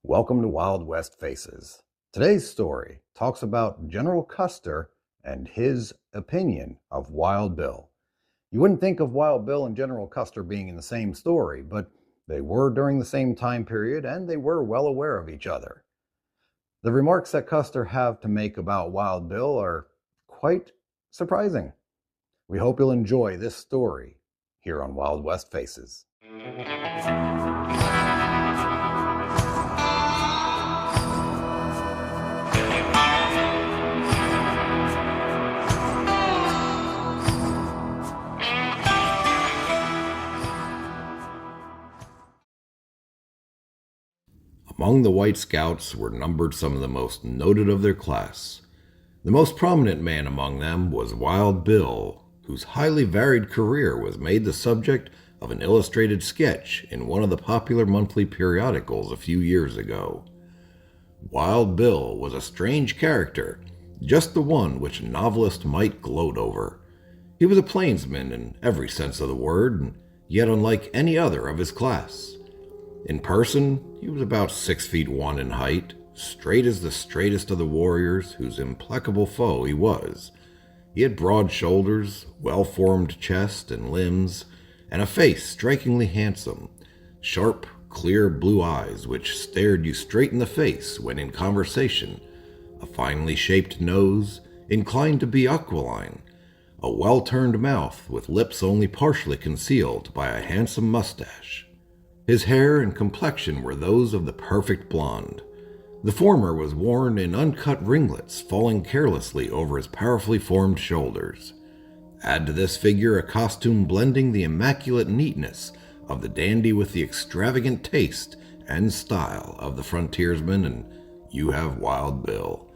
Welcome to Wildwestfaces. Today's story talks about General Custer and his opinion of Wild Bill. You wouldn't think of Wild Bill and General Custer being in the same story, but they were during the same time period and they were well aware of each other. The remarks that Custer have to make about Wild Bill are quite surprising. We hope you'll enjoy this story here on Wild West Faces. Among the White Scouts were numbered some of the most noted of their class. The most prominent man among them was Wild Bill, whose highly varied career was made the subject of an illustrated sketch in one of the popular monthly periodicals a few years ago. Wild Bill was a strange character, just the one which a novelist might gloat over. He was a plainsman in every sense of the word, and yet unlike any other of his class. In person, he was about 6'1" in height, straight as the straightest of the warriors whose implacable foe he was. He had broad shoulders, well-formed chest and limbs, and a face strikingly handsome, sharp, clear blue eyes which stared you straight in the face when in conversation, a finely shaped nose, inclined to be aquiline, a well-turned mouth with lips only partially concealed by a handsome mustache. His hair and complexion were those of the perfect blonde. The former was worn in uncut ringlets falling carelessly over his powerfully formed shoulders. Add to this figure a costume blending the immaculate neatness of the dandy with the extravagant taste and style of the frontiersman, and you have Wild Bill.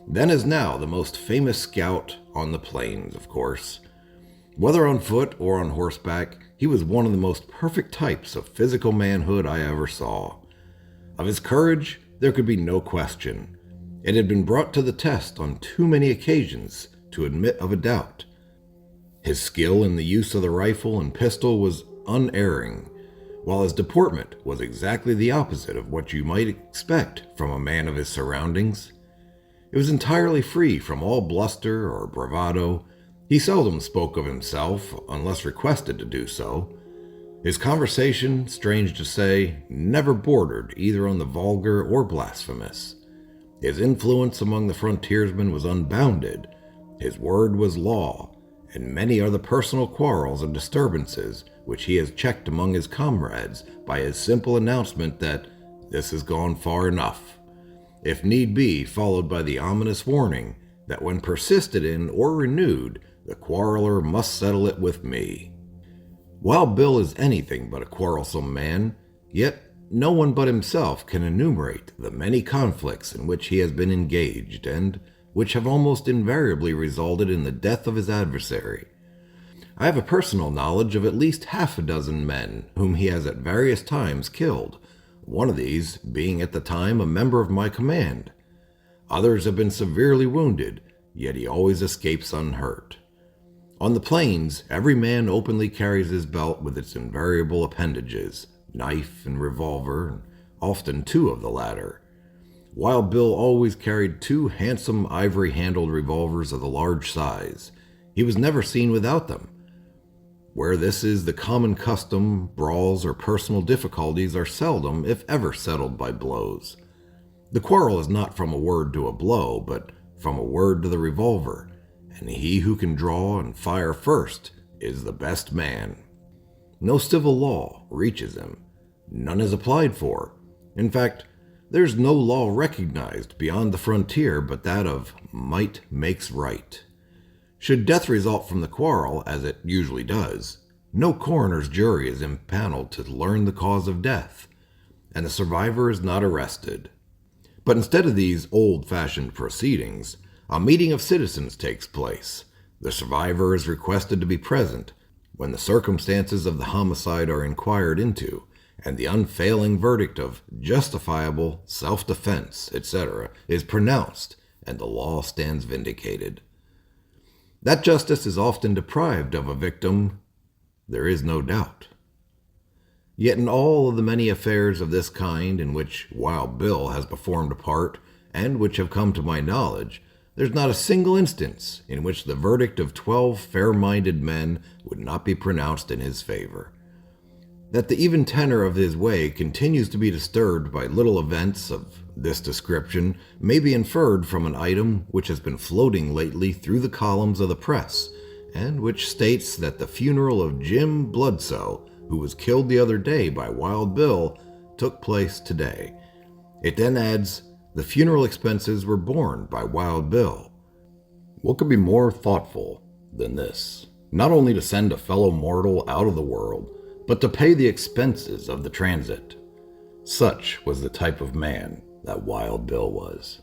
Then as now the most famous scout on the plains, of course. Whether on foot or on horseback, he was one of the most perfect types of physical manhood I ever saw. Of his courage, there could be no question. It had been brought to the test on too many occasions to admit of a doubt. His skill in the use of the rifle and pistol was unerring, while his deportment was exactly the opposite of what you might expect from a man of his surroundings. It was entirely free from all bluster or bravado. He seldom spoke of himself, unless requested to do so. His conversation, strange to say, never bordered either on the vulgar or blasphemous. His influence among the frontiersmen was unbounded. His word was law, and many are the personal quarrels and disturbances which he has checked among his comrades by his simple announcement that this has gone far enough, if need be followed by the ominous warning that when persisted in or renewed, the quarreler must settle it with me. Wild Bill is anything but a quarrelsome man, yet no one but himself can enumerate the many conflicts in which he has been engaged, and which have almost invariably resulted in the death of his adversary. I have a personal knowledge of at least half a dozen men whom he has at various times killed, one of these being at the time a member of my command. Others have been severely wounded, yet he always escapes unhurt. On the plains, every man openly carries his belt with its invariable appendages, knife and revolver, and often two of the latter. Wild Bill always carried two handsome ivory-handled revolvers of the large size. He was never seen without them. Where this is the common custom, brawls or personal difficulties are seldom, if ever, settled by blows. The quarrel is not from a word to a blow, but from a word to the revolver, and he who can draw and fire first is the best man. No civil law reaches him. None is applied for. In fact, there's no law recognized beyond the frontier but that of might makes right. Should death result from the quarrel, as it usually does, no coroner's jury is impaneled to learn the cause of death, and the survivor is not arrested. But instead of these old-fashioned proceedings, a meeting of citizens takes place. The survivor is requested to be present when the circumstances of the homicide are inquired into, and the unfailing verdict of justifiable self-defense, etc., is pronounced, and the law stands vindicated. That justice is often deprived of a victim, there is no doubt. Yet in all of the many affairs of this kind in which Wild Bill has performed a part, and which have come to my knowledge, there's not a single instance in which the verdict of 12 fair-minded men would not be pronounced in his favor. That the even tenor of his way continues to be disturbed by little events of this description may be inferred from an item which has been floating lately through the columns of the press, and which states that the funeral of Jim Bludso, who was killed the other day by Wild Bill, took place today. It then adds, the funeral expenses were borne by Wild Bill. What could be more thoughtful than this? Not only to send a fellow mortal out of the world, but to pay the expenses of the transit. Such was the type of man that Wild Bill was.